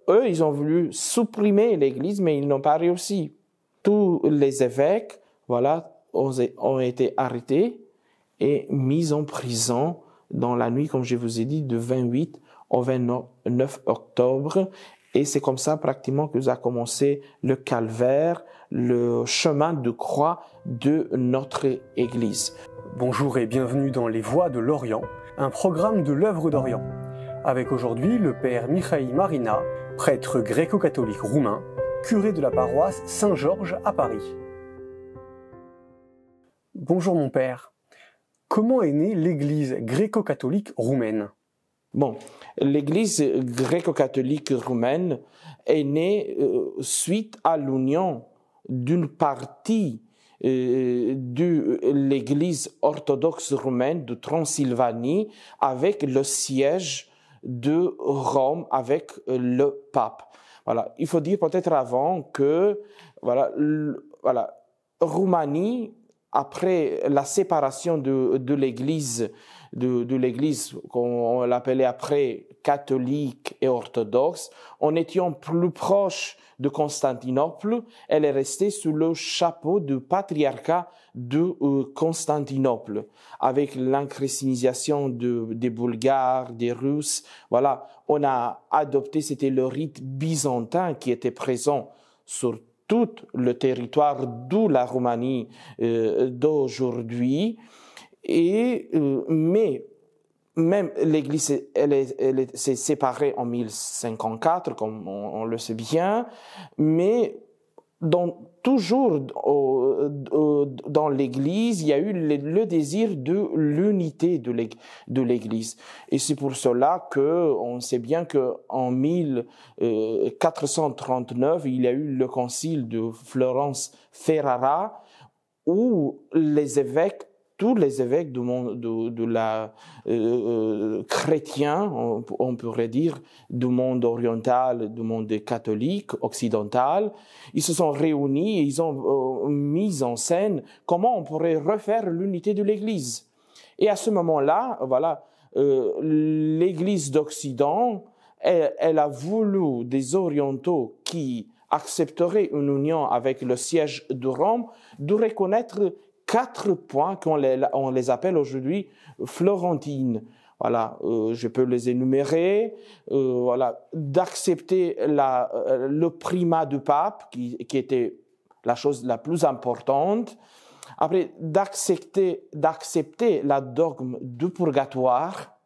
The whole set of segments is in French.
eux, ils ont voulu supprimer l'Église, mais ils n'ont pas réussi. Tous les évêques, voilà, ont été arrêtés et mis en prison dans la nuit, comme je vous ai dit, de 28 au 29 octobre. Et c'est comme ça pratiquement que a commencé le calvaire, le chemin de croix de notre Église. Bonjour et bienvenue dans Les Voix de l'Orient, un programme de l'œuvre d'Orient. Avec aujourd'hui le père Mihail Marina, prêtre gréco-catholique roumain, curé de la paroisse Saint-Georges à Paris. Bonjour mon père. Comment est née l'Église gréco-catholique roumaine ? Bon, l'Église gréco-catholique roumaine est née suite à l'union d'une partie de l'Église orthodoxe roumaine de Transylvanie avec le siège de Rome, avec le pape. Voilà, il faut dire peut-être avant que Roumanie, après la séparation de l'Église, de l'Église qu'on l'appelait après catholique et orthodoxe, en étant plus proche de Constantinople, elle est restée sous le chapeau du patriarcat de Constantinople, avec l'inchristianisation des Bulgares, des Russes. Voilà, on a adopté, c'était le rite byzantin qui était présent sur tout le territoire de la Roumanie d'aujourd'hui. Mais même l'Église, elle s'est séparée en 1054, comme on le sait bien, mais toujours dans l'Église, il y a eu le désir de l'unité de l'Église. Et c'est pour cela qu'on sait bien qu'en 1439, il y a eu le concile de Florence-Ferrara, où tous les évêques du monde chrétien, on pourrait dire, du monde oriental, du monde catholique, occidental, ils se sont réunis et ils ont mis en scène comment on pourrait refaire l'unité de l'Église. Et à ce moment-là, voilà, l'Église d'Occident, elle a voulu des orientaux qui accepteraient une union avec le siège de Rome, de reconnaître 4 points qu'on les appelle aujourd'hui florentines. Voilà, je peux les énumérer. Voilà, d'accepter le primat du pape, qui était la chose la plus importante. Après, d'accepter la dogme du purgatoire.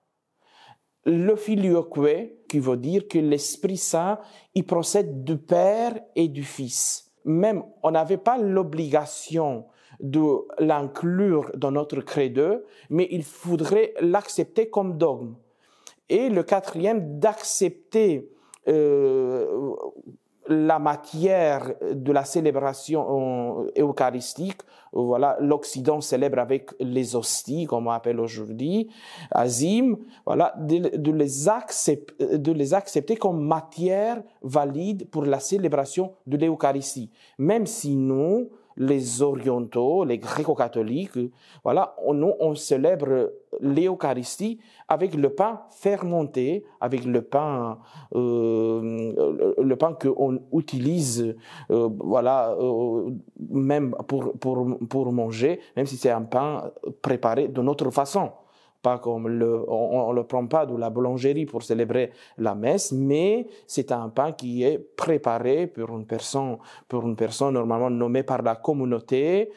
Le filioque, qui veut dire que l'Esprit Saint, il procède du Père et du Fils. Même, on n'avait pas l'obligation de l'inclure dans notre credo, mais il faudrait l'accepter comme dogme. Et le 4e, d'accepter la matière de la célébration eucharistique. Voilà, l'Occident célèbre avec les hosties, comme on appelle aujourd'hui, azim, voilà, de les accepter comme matière valide pour la célébration de l'Eucharistie. Même si nous, les orientaux, les gréco-catholiques, voilà, on célèbre l'Eucharistie avec le pain fermenté, avec le pain qu'on utilise, voilà, même pour manger, même si c'est un pain préparé de notre façon. Pas comme on le prend pas de la boulangerie pour célébrer la messe, mais c'est un pain qui est préparé pour une personne normalement nommée par la communauté.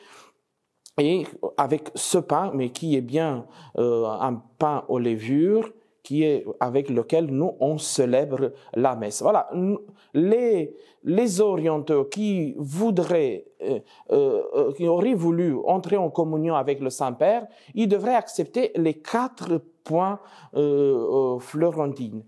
Et avec ce pain, mais qui est bien un pain aux levures, qui est avec lequel nous on célèbre la messe. Voilà, les orientaux qui auraient voulu entrer en communion avec le Saint-Père, ils devraient accepter les 4 points florentines.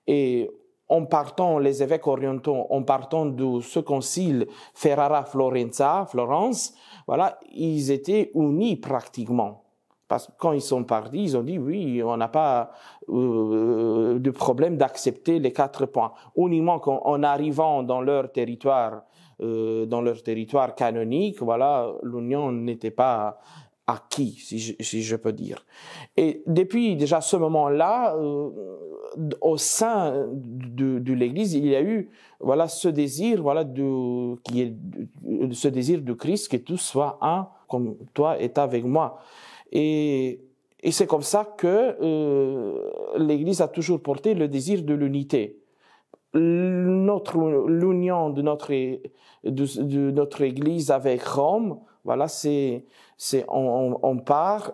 Et les évêques orientaux, en partant de ce concile Ferrara-Florence, voilà, ils étaient unis pratiquement. Parce que quand ils sont partis, ils ont dit oui, on n'a pas de problème d'accepter les 4 points. Uniquement en arrivant dans leur territoire canonique, voilà, l'union n'était pas acquis, si je peux dire. Et depuis déjà ce moment-là, au sein de l'Église, il y a eu voilà ce désir, voilà ce désir de Christ que tout soit un, comme toi est avec moi. Et c'est comme ça que l'Église a toujours porté le désir de l'unité. L'union de notre Église avec Rome, voilà, on part,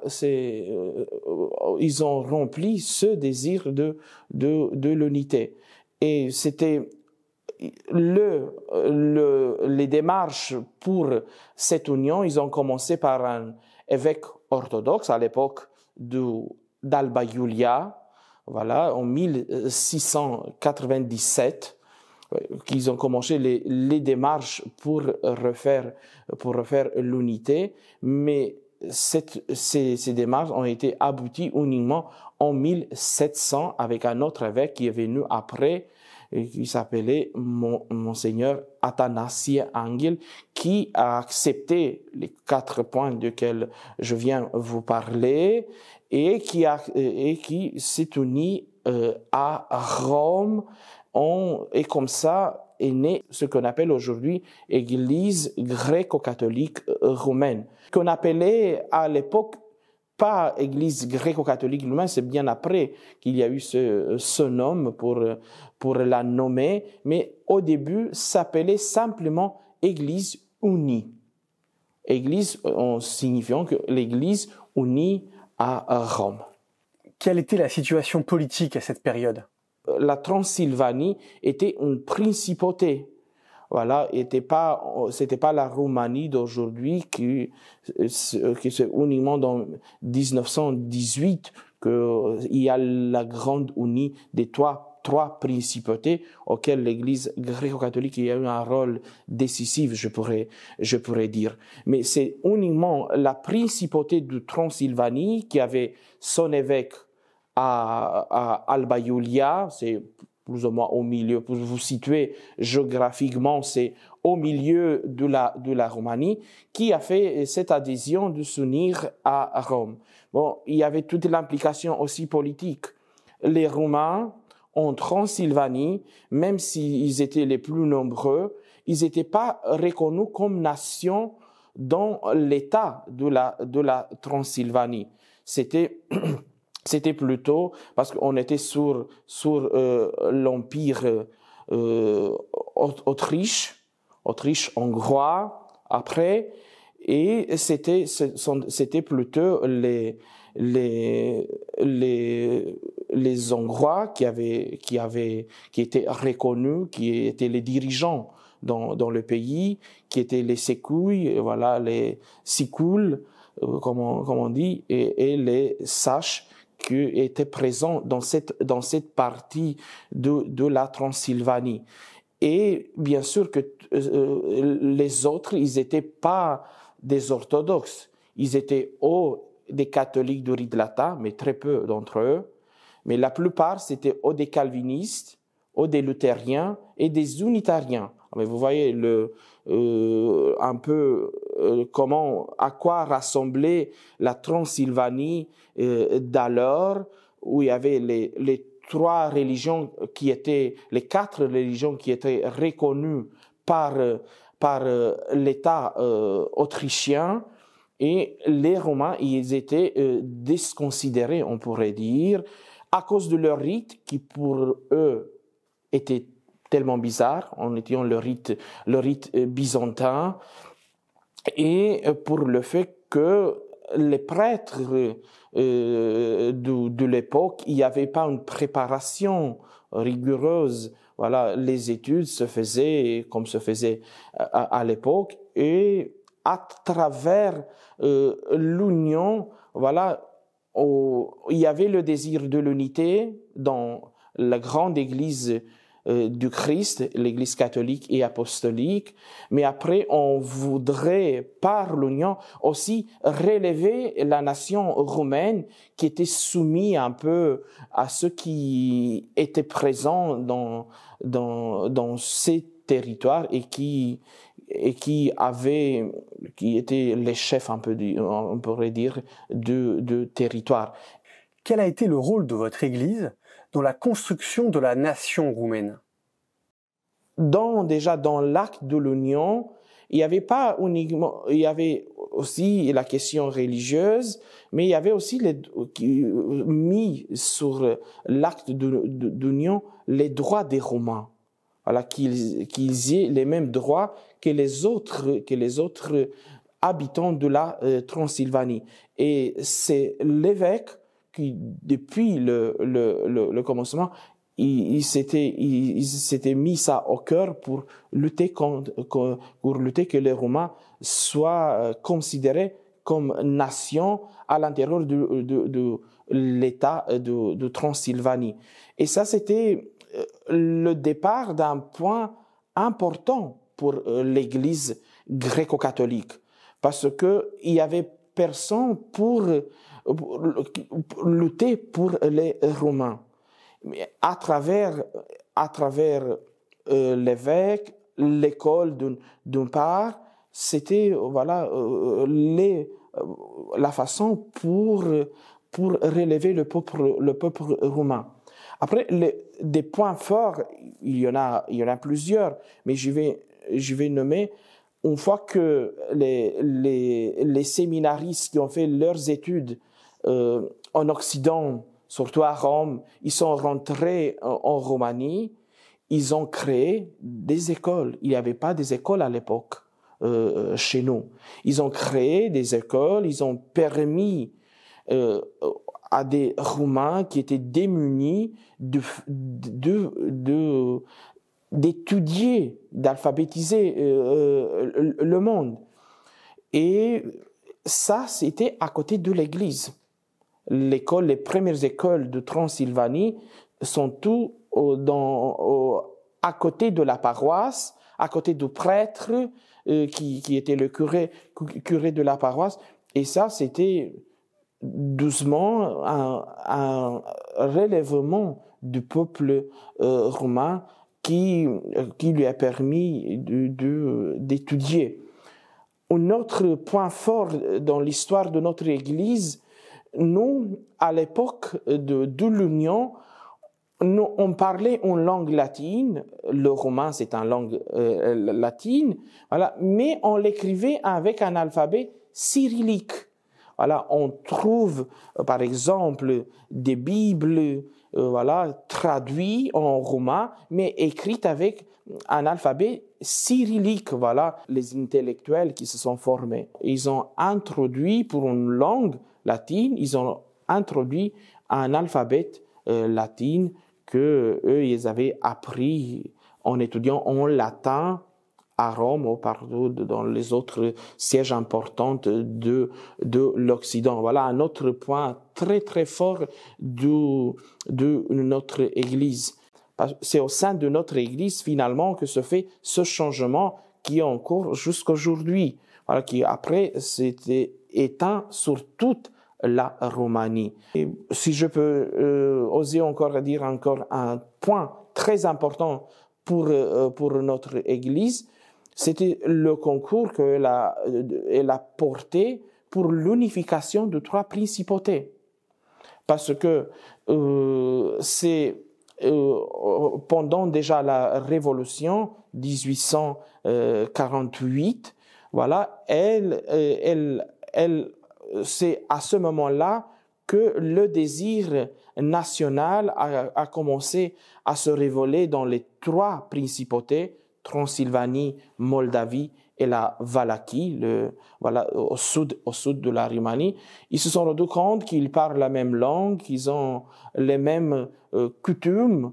ils ont rempli ce désir de l'unité. Et c'était les démarches pour cette union, ils ont commencé par un évêque orthodoxe à l'époque d'Alba Iulia, voilà, en 1697, qu'ils ont commencé les démarches pour refaire l'unité, mais ces démarches ont été abouties uniquement en 1700 avec un autre évêque qui est venu après, qui s'appelait Monseigneur Athanasie Angel, qui a accepté les 4 points desquels je viens vous parler et qui s'est uni à Rome, et comme ça est née ce qu'on appelle aujourd'hui Église gréco-catholique roumaine, qu'on appelait à l'époque pas Église gréco-catholique roumaine, c'est bien après qu'il y a eu ce nom pour la nommer, mais au début s'appelait simplement Église unie. Église en signifiant que l'Église unie à Rome. Quelle était la situation politique à cette période? La Transylvanie était une principauté. Voilà, c'était pas la Roumanie d'aujourd'hui qui c'est uniquement dans 1918 qu'il y a la grande unie des trois principautés auxquelles l'Église gréco-catholique a eu un rôle décisif, je pourrais dire. Mais c'est uniquement la principauté de Transylvanie qui avait son évêque à Alba Iulia, c'est plus ou moins au milieu, pour vous situer géographiquement, c'est au milieu de la Roumanie, qui a fait cette adhésion de s'unir à Rome. Bon, il y avait toute l'implication aussi politique. Les Roumains, en Transylvanie, même s'ils étaient les plus nombreux, ils n'étaient pas reconnus comme nation dans l'État de la Transylvanie. C'était plutôt parce qu'on était sur l'empire Autriche-hongrois après, et c'était plutôt les Hongrois qui étaient reconnus, qui étaient les dirigeants dans le pays, qui étaient les Sécouilles, voilà, les Sicoules, comme on dit, et les Saches, qui étaient présents dans cette partie de la Transylvanie. Et bien sûr que les autres, ils n'étaient pas des orthodoxes. Ils étaient des catholiques de rite latin, mais très peu d'entre eux. Mais la plupart, c'était des calvinistes, des luthériens et des unitariens. Mais vous voyez un peu à quoi rassemblait la Transylvanie d'alors, où il y avait les 4 religions qui étaient reconnues par l'État autrichien, et les Romains, ils étaient déconsidérés, on pourrait dire, à cause de leur rite qui pour eux était tellement bizarre, en étant le rite byzantin, et pour le fait que les prêtres de l'époque, il n'y avait pas une préparation rigoureuse. Voilà, les études se faisaient comme se faisait à l'époque, et à travers l'union, voilà, il y avait le désir de l'unité dans la grande Église du Christ, l'Église catholique et apostolique, mais après on voudrait par l'union aussi relever la nation roumaine qui était soumise un peu à ceux qui étaient présents dans cette territoire et qui étaient les chefs un peu, on pourrait dire, de territoire. Quel a été le rôle de votre Église dans la construction de la nation roumaine? Déjà dans l'acte de l'union, il y avait aussi la question religieuse, mais il y avait aussi mis sur l'acte d'union les droits des Romains. Voilà, qu'ils aient les mêmes droits que les autres habitants de la Transylvanie. Et c'est l'évêque qui, depuis le commencement, il s'était mis ça au cœur pour lutter que les Romains soient considérés comme nation à l'intérieur de l'État de Transylvanie. Et ça, c'était le départ d'un point important pour l'Église gréco-catholique, parce que il y avait personne pour lutter pour les Romains. Mais à travers l'évêque, l'école d'une part, c'était la façon pour relever le peuple roumain. Après, des points forts, il y en a plusieurs, mais je vais nommer. Une fois que les séminaristes qui ont fait leurs études en Occident, surtout à Rome, ils sont rentrés en Roumanie, ils ont créé des écoles. Il n'y avait pas des écoles à l'époque chez nous. Ils ont créé des écoles, ils ont permis à des Roumains qui étaient démunis d'étudier, d'alphabétiser le monde. Et ça, c'était à côté de l'Église. Les premières écoles de Transylvanie sont tout à côté de la paroisse, à côté du prêtre qui était le curé de la paroisse. Et ça, c'était doucement un relèvement du peuple roumain qui lui a permis d'étudier. Un autre point fort dans l'histoire de notre Église, nous, à l'époque de l'Union, on parlait en langue latine, le roman c'est en langue latine, voilà, mais on l'écrivait avec un alphabet cyrillique. Voilà, on trouve par exemple des Bibles traduites en roman, mais écrites avec un alphabet cyrillique. Voilà, les intellectuels qui se sont formés, ils ont introduit pour une langue latine, ils ont introduit un alphabet latin que eux ils avaient appris en étudiant en latin à Rome ou partout dans les autres sièges importants de l'Occident. Voilà un autre point très très fort de notre Église. C'est au sein de notre Église finalement que se fait ce changement qui est en cours jusqu'aujourd'hui. Voilà, qui après s'était éteint sur toute la Roumanie. Et si je peux oser encore dire un point très important pour notre Église, c'était le concours qu'elle a porté pour l'unification de 3 principautés. Parce que c'est pendant déjà la Révolution 1848, voilà, c'est à ce moment-là que le désir national a commencé à se révéler dans les 3 principautés, Transylvanie, Moldavie et la Valachie, au sud de la Roumanie. Ils se sont rendus compte qu'ils parlent la même langue, qu'ils ont les mêmes coutumes,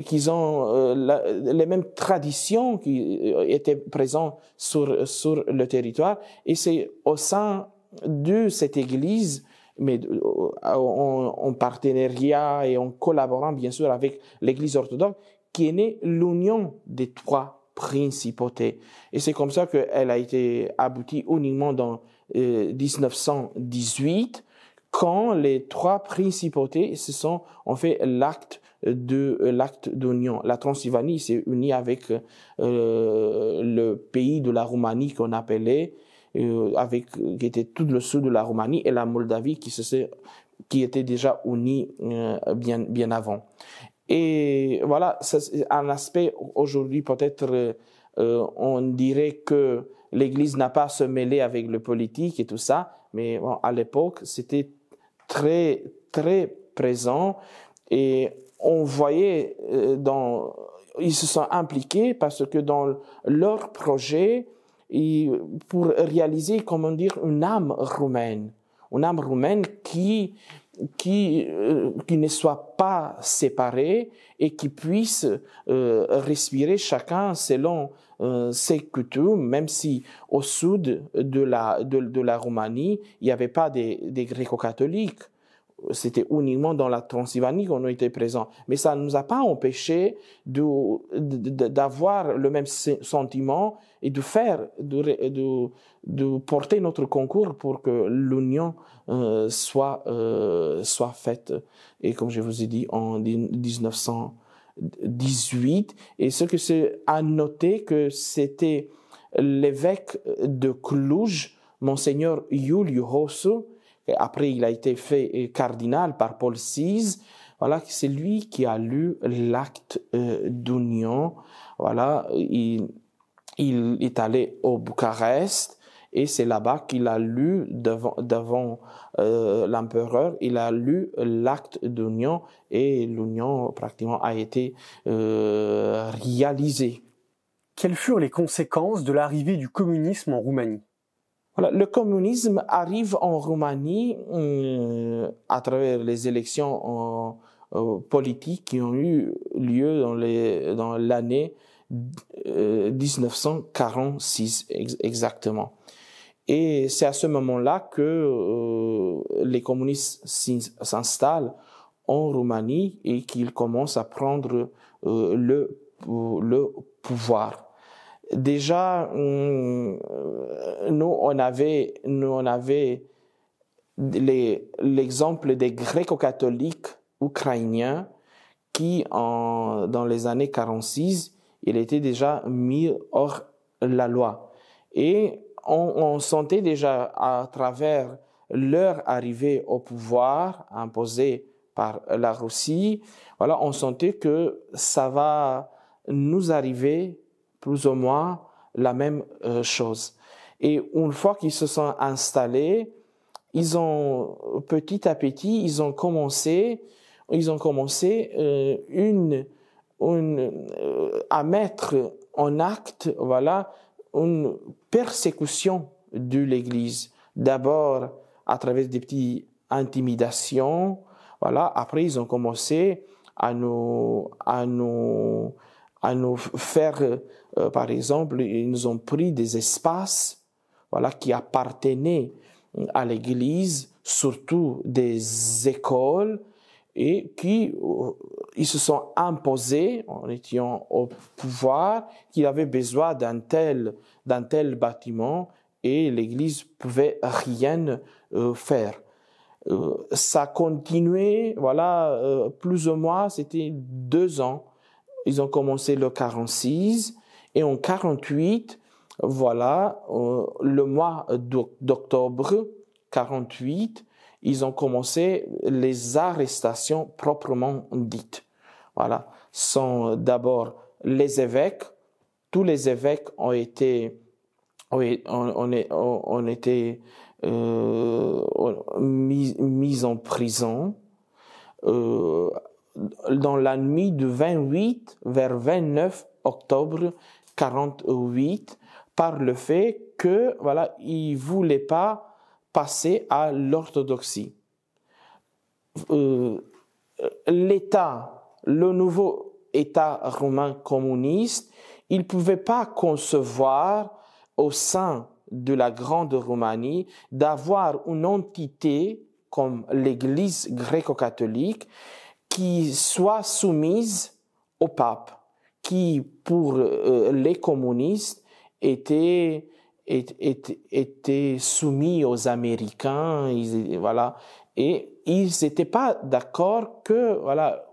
qu'ils ont les mêmes traditions qui étaient présentes sur le territoire. Et c'est au sein de cette Église, mais en partenariat et en collaborant bien sûr avec l'Église orthodoxe, qui est née l'union des 3 principautés. Et c'est comme ça qu'elle a été aboutie uniquement dans 1918, quand les 3 principautés ont fait l'acte de l'acte d'union. La Transylvanie s'est unie avec le pays de la Roumanie qu'on appelait, qui était tout le sud de la Roumanie, et la Moldavie qui était déjà unie bien avant. Et voilà, c'est un aspect aujourd'hui peut-être on dirait que l'Église n'a pas à se mêler avec le politique et tout ça, mais bon, à l'époque c'était très très présent et on voyait ils se sont impliqués parce que dans leur projet pour réaliser, comment dire, une âme roumaine qui ne soit pas séparée et qui puisse respirer chacun selon ses coutumes, même si au sud de la Roumanie, il n'y avait pas des gréco-catholiques. C'était uniquement dans la Transylvanie qu'on était présents. Mais ça ne nous a pas empêché d'avoir le même sentiment et de porter notre concours pour que l'union soit faite. Et comme je vous ai dit, en 1918. Et ce que c'est à noter que c'était l'évêque de Cluj, Monseigneur Iuliu Hosu. Et après, il a été fait cardinal par Paul VI. Voilà, c'est lui qui a lu l'acte d'union. Voilà, il est allé au Bucarest et c'est là-bas qu'il a lu devant l'empereur. Il a lu l'acte d'union et l'union pratiquement a été réalisée. Quelles furent les conséquences de l'arrivée du communisme en Roumanie ? Voilà, le communisme arrive en Roumanie à travers les élections politiques qui ont eu lieu dans l'année 1946 exactement. Et c'est à ce moment-là que les communistes s'installent en Roumanie et qu'ils commencent à prendre le pouvoir. Déjà, nous on avait l'exemple des gréco-catholiques ukrainiens qui, dans les années 46, il était déjà mis hors la loi. Et on sentait déjà à travers leur arrivée au pouvoir imposée par la Russie, voilà, on sentait que ça va nous arriver plus ou moins la même chose. Et une fois qu'ils se sont installés, ils ont petit à petit, ils ont commencé à mettre en acte, voilà, une persécution de l'Église. D'abord à travers des petites intimidations, voilà. Après ils ont commencé à nous faire, par exemple, ils nous ont pris des espaces, voilà, qui appartenaient à l'Église, surtout des écoles, et ils se sont imposés en étant au pouvoir, qu'ils avaient besoin d'un tel bâtiment, et l'Église pouvait rien faire. Ça continuait, voilà, plus ou moins, c'était 2 ans. Ils ont commencé le 46 et en 48, voilà, le mois d'octobre 48, ils ont commencé les arrestations proprement dites. Voilà, sont d'abord les évêques. Tous les évêques ont été mis en prison. Dans la nuit du 28 vers 29 octobre 48, par le fait que, voilà, ils voulaient pas passer à l'orthodoxie. Le nouveau État romain communiste, il pouvait pas concevoir au sein de la Grande Roumanie d'avoir une entité comme l'Église gréco-catholique qui soit soumise au pape, qui pour les communistes était soumis aux Américains, voilà, et ils n'étaient pas d'accord que, voilà,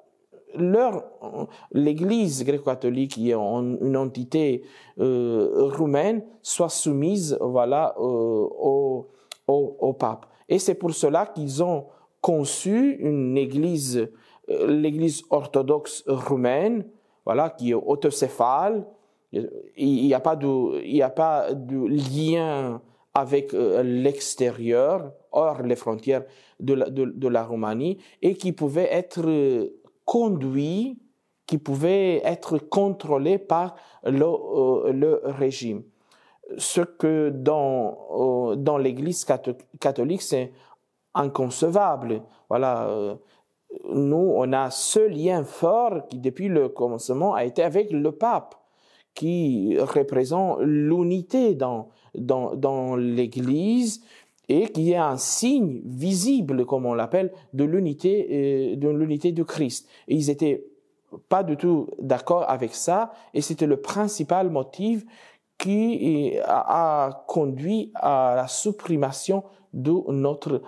l'Église gréco-catholique, qui est une entité roumaine, soit soumise, voilà, au pape. Et c'est pour cela qu'ils ont conçu une Église, l'Église orthodoxe roumaine, voilà, qui est autocéphale. Il n'y a pas de lien avec l'extérieur, hors les frontières de la Roumanie, et qui pouvait être conduit, qui pouvait être contrôlé par le régime. Ce que dans l'Église catholique, c'est inconcevable. Voilà, nous, on a ce lien fort qui, depuis le commencement, a été avec le pape, qui représente l'unité dans l'Église et qui est un signe visible, comme on l'appelle, de l'unité du Christ. Et ils étaient pas du tout d'accord avec ça, et c'était le principal motif qui a conduit à la suppression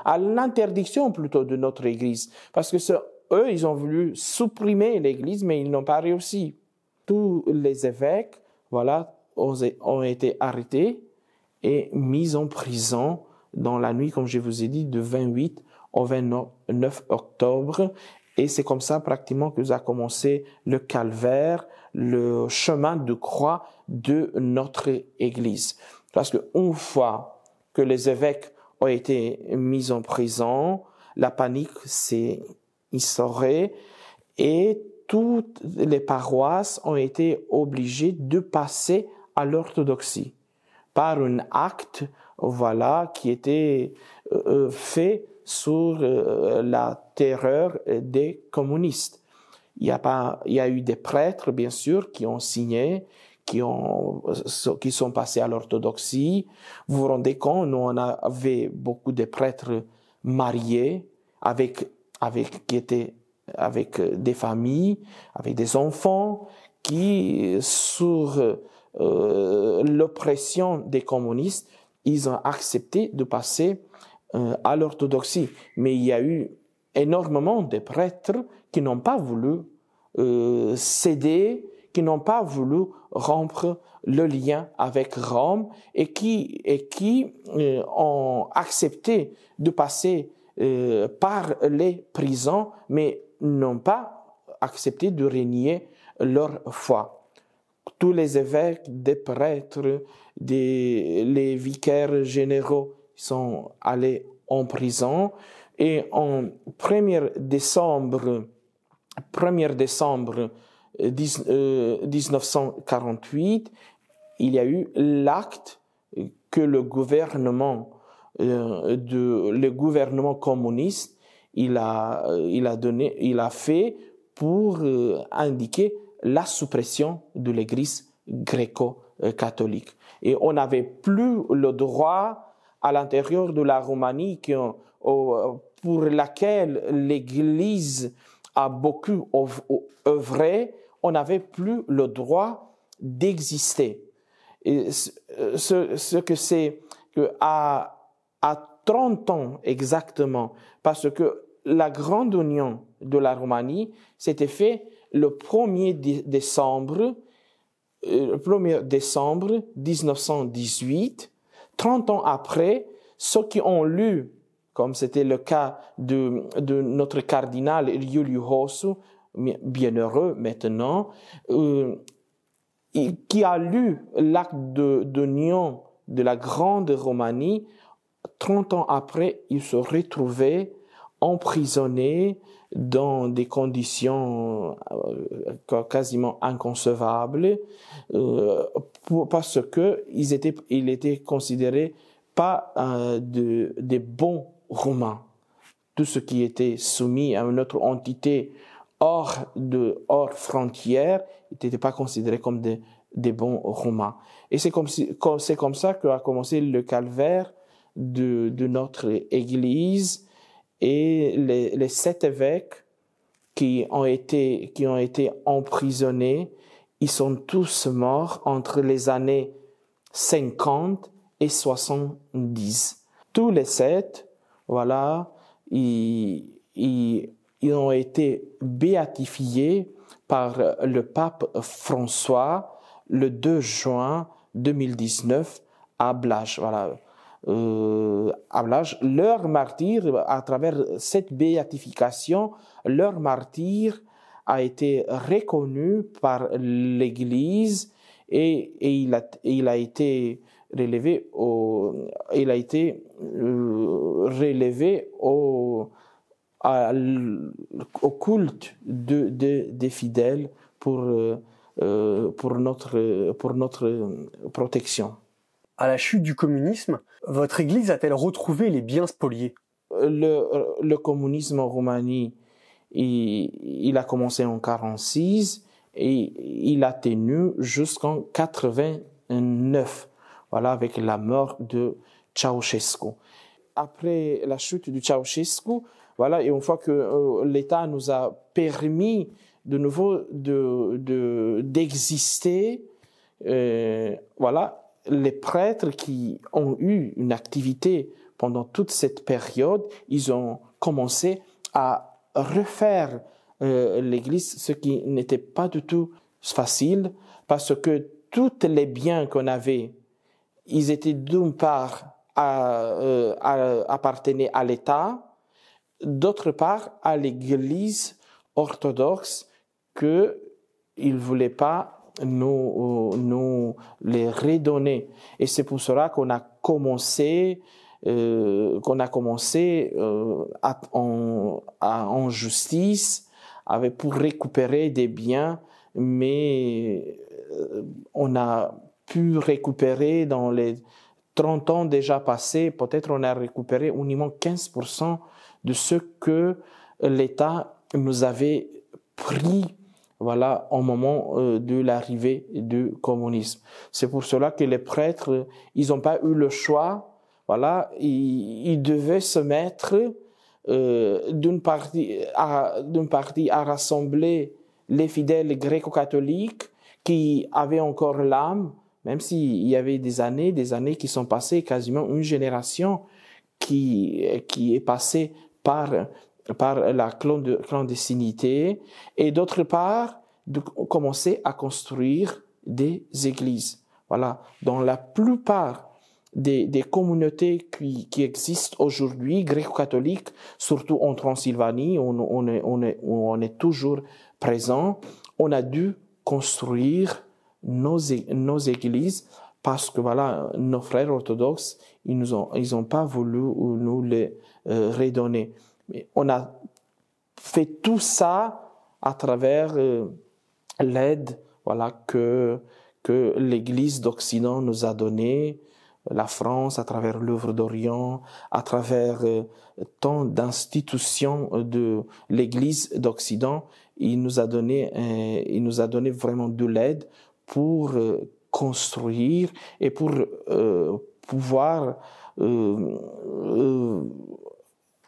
à l'interdiction plutôt de notre Église. Parce que eux, ils ont voulu supprimer l'Église, mais ils n'ont pas réussi. Tous les évêques, voilà, ont été arrêtés et mis en prison dans la nuit, comme je vous ai dit, de 28 au 29 octobre. Et c'est comme ça pratiquement que ça a commencé le calvaire, le chemin de croix de notre Église. Parce qu'une fois que les évêques ont été mis en prison, la panique s'est instaurée et toutes les paroisses ont été obligées de passer à l'orthodoxie par un acte, voilà, qui était fait sur la terreur des communistes. Il y a eu des prêtres, bien sûr, qui ont signé, qui sont passés à l'orthodoxie. Vous vous rendez compte, nous, on avait beaucoup de prêtres mariés avec des familles, avec des enfants qui, sur l'oppression des communistes, ils ont accepté de passer à l'orthodoxie. Mais il y a eu énormément de prêtres qui n'ont pas voulu céder, qui n'ont pas voulu rompre le lien avec Rome et qui ont accepté de passer par les prisons, mais n'ont pas accepté de renier leur foi. Tous les évêques, des prêtres, les vicaires généraux sont allés en prison et en 1er décembre 1948, il y a eu l'acte que le gouvernement communiste il a fait pour indiquer la suppression de l'Église gréco-catholique. Et on n'avait plus le droit à l'intérieur de la Roumanie pour laquelle l'Église a beaucoup œuvré, on n'avait plus le droit d'exister. Et ce que c'est qu'à 30 ans exactement, parce que la grande union de la Roumanie s'était fait le 1er décembre 1918, 30 ans après, ceux qui ont lu, comme c'était le cas de notre cardinal Iuliu bienheureux maintenant, qui a lu l'acte d'union de la grande Roumanie, 30 ans après, il se retrouvait emprisonné dans des conditions quasiment inconcevables parce que il était considéré pas des bons Roumains. Tout ce qui était soumis à une autre entité hors frontières n'était pas considéré comme des bons Roumains. Et c'est comme ça qu'a commencé le calvaire de notre Église. Et les 7 évêques qui ont été emprisonnés, ils sont tous morts entre les années 50 et 70. Tous les 7, voilà, ils ils ont été béatifiés par le pape François le 2 juin 2019 à Blaj. Voilà. À Blaj, leur martyr, à travers cette béatification, leur martyr a été reconnu par l'Église et il a été relevé au culte des fidèles pour notre protection. À la chute du communisme, votre Église a-t-elle retrouvé les biens spoliés? Le communisme en Roumanie, il a commencé en 1946 et il a tenu jusqu'en 1989, voilà, avec la mort de Ceausescu. Après la chute de Ceausescu, voilà, et une fois que l'État nous a permis de nouveau d'exister, voilà, les prêtres qui ont eu une activité pendant toute cette période, ils ont commencé à refaire l'Église, ce qui n'était pas du tout facile, parce que tous les biens qu'on avait, ils étaient d'une part appartenaient à l'État, d'autre part à l'Église orthodoxe qu'ils ne voulaient pas nous les redonner. Et c'est pour cela qu'on a commencé en justice pour récupérer des biens, mais on a pu récupérer dans les 30 ans déjà passés, peut-être on a récupéré uniquement 15% de ce que l'État nous avait pris, voilà, au moment de l'arrivée du communisme. C'est pour cela que les prêtres, ils n'ont pas eu le choix, voilà, ils devaient se mettre d'une partie à rassembler les fidèles gréco-catholiques qui avaient encore l'âme, même s'il y avait des années qui sont passées, quasiment une génération qui est passée par la clandestinité, et d'autre part, de commencer à construire des églises. Voilà. Dans la plupart des communautés qui existent aujourd'hui, gréco-catholiques, surtout en Transylvanie, où on est toujours présent, on a dû construire nos églises parce que voilà, nos frères orthodoxes, ils ont pas voulu nous les redonner. Mais on a fait tout ça à travers l'aide, voilà, que l'Église d'Occident nous a donnée, la France à travers l'œuvre d'Orient, à travers tant d'institutions de l'Église d'Occident. Il nous a donné vraiment de l'aide pour construire et pour pouvoir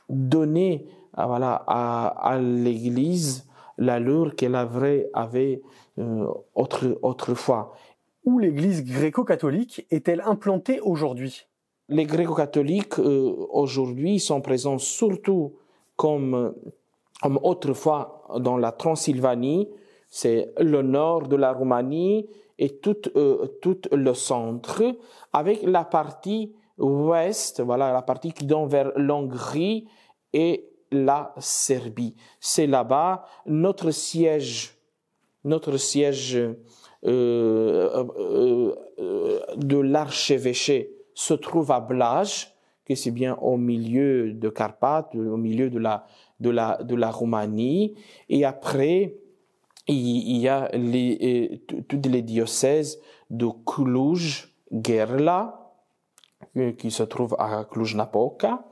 donner à l'Église l'allure qu'elle avait autrefois. Où l'Église gréco-catholique est-elle implantée aujourd'hui? Les gréco-catholiques aujourd'hui sont présents surtout comme autrefois dans la Transylvanie, c'est le nord de la Roumanie et tout le centre, avec la partie ouest, voilà, la partie qui donne vers l'Hongrie et la Serbie. C'est là-bas notre siège de l'archevêché se trouve à Blaj, que c'est bien au milieu de Carpates, au milieu de la Roumanie. Et après, il y a tous les diocèses de Cluj-Gerla, qui se trouve à Cluj-Napoca.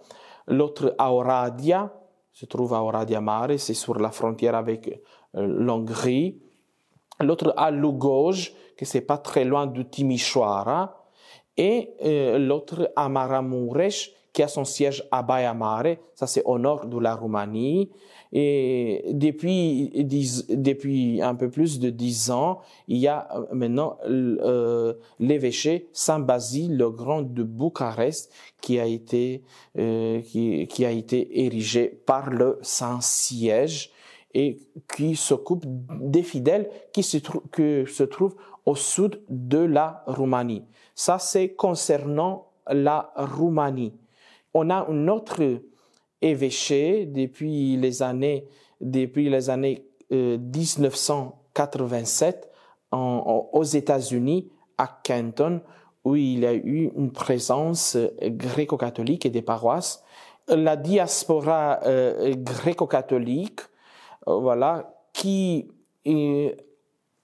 L'autre à Oradea, se trouve à Oradea Mare, c'est sur la frontière avec l'Hongrie. L'autre à Lugoj, que c'est pas très loin de Timișoara, et l'autre à Maramureș, qui a son siège à Baia Mare, ça c'est au nord de la Roumanie. Et depuis un peu plus de 10 ans, il y a maintenant l'évêché Saint-Basile le Grand de Bucarest qui a été érigé par le Saint-Siège et qui s'occupe des fidèles qui se trouvent au sud de la Roumanie. Ça, c'est concernant la Roumanie. On a un autre évêché depuis les années 1987 aux États-Unis, à Canton, où il y a eu une présence gréco-catholique et des paroisses. La diaspora gréco-catholique, voilà, qui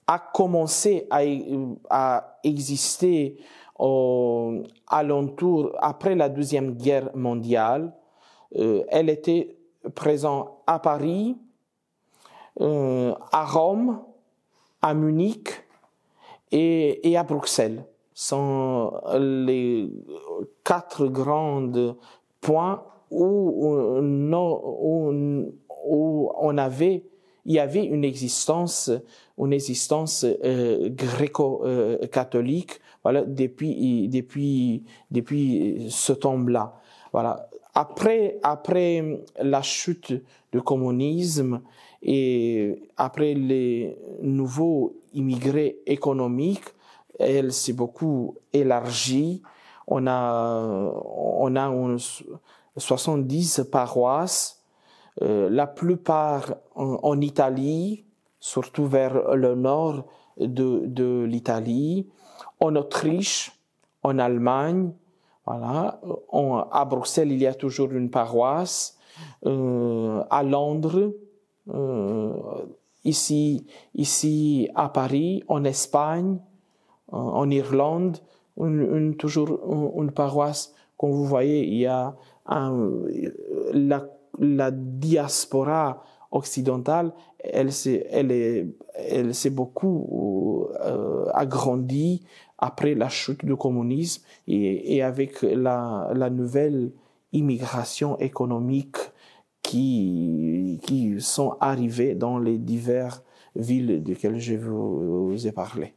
a commencé à exister alentour après la Deuxième Guerre mondiale. Elle était présente à Paris, à Rome, à Munich et à Bruxelles. Sont les 4 grands points où il y avait une existence gréco-catholique, voilà, depuis ce temps-là. Voilà. Après la chute du communisme et après les nouveaux immigrés économiques, elle s'est beaucoup élargie. On a 70 paroisses, la plupart en Italie, surtout vers le nord de l'Italie, en Autriche, en Allemagne. Voilà. À Bruxelles, il y a toujours une paroisse. À Londres, ici à Paris, en Espagne, en Irlande, toujours une paroisse. Comme vous voyez, il y a la diaspora occidentale, elle s'est beaucoup agrandie après la chute du communisme et avec la nouvelle immigration économique qui sont arrivées dans les diverses villes desquelles je vous ai parlé.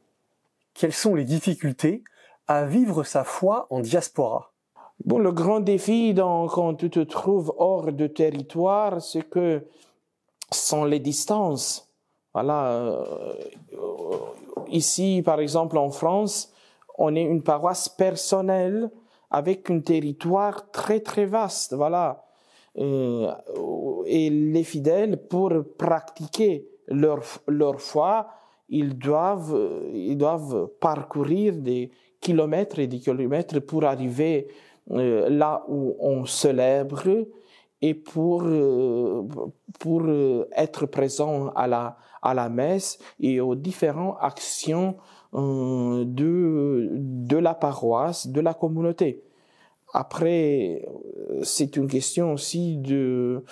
Quelles sont les difficultés à vivre sa foi en diaspora? Bon, le grand défi quand tu te trouves hors de territoire, c'est que sont les distances. Voilà. Ici, par exemple, en France, on est une paroisse personnelle avec un territoire très très vaste. Voilà. Et les fidèles, pour pratiquer leur foi, ils doivent parcourir des kilomètres et des kilomètres pour arriver là où on célèbre et pour être présent à la messe et aux différentes actions de la paroisse, de la communauté. Après, c'est une question aussi de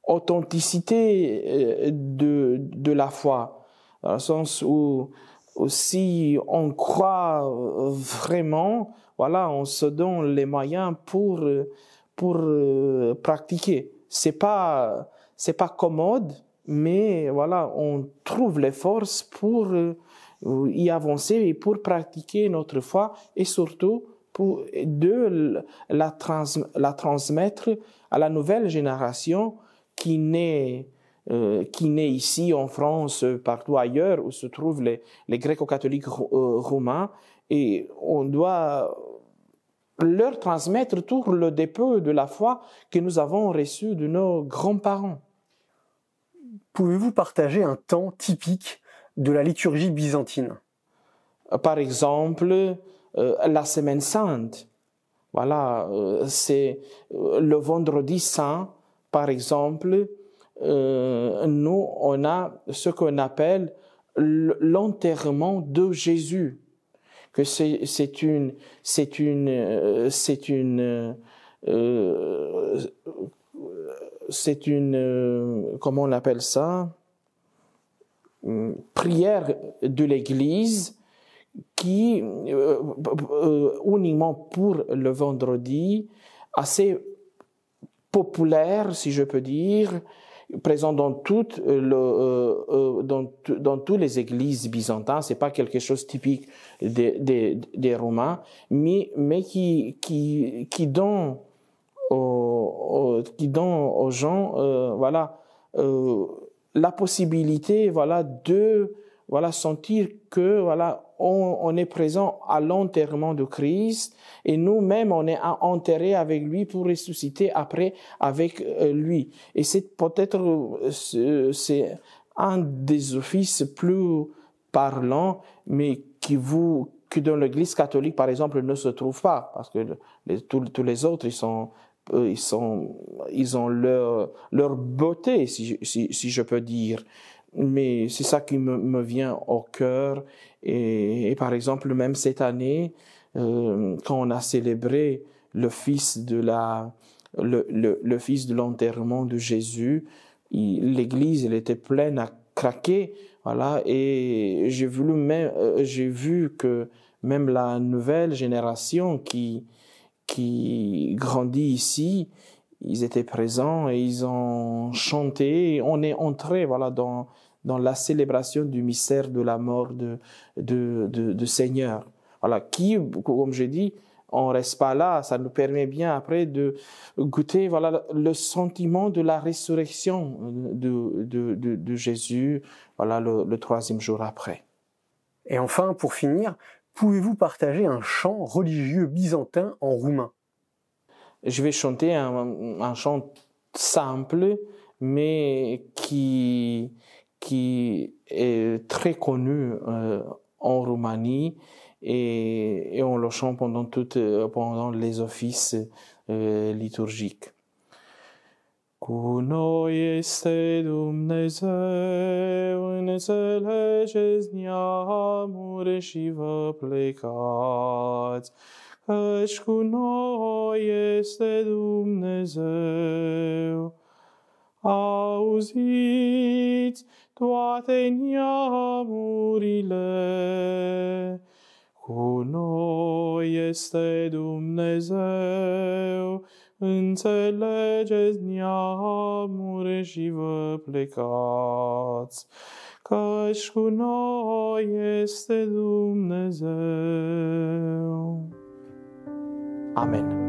authenticité de la foi, dans le sens où si on croit vraiment, voilà, on se donne les moyens pour pratiquer. C'est pas commode, mais voilà, on trouve les forces pour y avancer et pour pratiquer notre foi et surtout pour la transmettre à la nouvelle génération qui naît ici en France, partout ailleurs où se trouvent les gréco-catholiques roumains, et on doit leur transmettre tout le dépôt de la foi que nous avons reçu de nos grands-parents. Pouvez-vous partager un temps typique de la liturgie byzantine? Par exemple, la Semaine Sainte. Voilà, c'est le vendredi saint, par exemple. Nous, on a ce qu'on appelle l'enterrement de Jésus, que c'est une comment on appelle ça, une prière de l'Église qui, uniquement pour le vendredi, assez populaire, si je peux dire, présent dans toutes les églises byzantines. C'est pas quelque chose typique des Romains, mais qui donne aux gens, la possibilité, de, sentir que, on est présent à l'enterrement de Christ et nous-mêmes, on est enterrés avec lui pour ressusciter après avec lui. Et c'est peut-être, c'est un des offices plus parlants, mais qui dans l'Église catholique, par exemple, ne se trouve pas, parce que tous les autres, ils ont leur beauté, si je peux dire. Mais c'est ça qui me vient au cœur. Et par exemple, même cette année, quand on a célébré le fils de l'enterrement de Jésus, l'église, elle était pleine à craquer, et j'ai vu que même la nouvelle génération qui grandit ici, ils étaient présents et ils ont chanté. On est entré, dans la célébration du mystère de la mort de Seigneur. Qui, comme j'ai dit, on reste pas là. Ça nous permet bien après de goûter, le sentiment de la résurrection de Jésus, le troisième jour après. Et enfin, pour finir, pouvez-vous partager un chant religieux byzantin en roumain? Je vais chanter un chant simple, mais qui est très connu en Roumanie et on le chante pendant les offices liturgiques. Cu noi este Dumnezeu, înțelegeți neamuri și vă plecați, căci cu noi este Dumnezeu. Auziți toate neamurile, cu noi este Dumnezeu, înțelegeți neamuri și vă plecați, căci cu noi este Dumnezeu. Amen.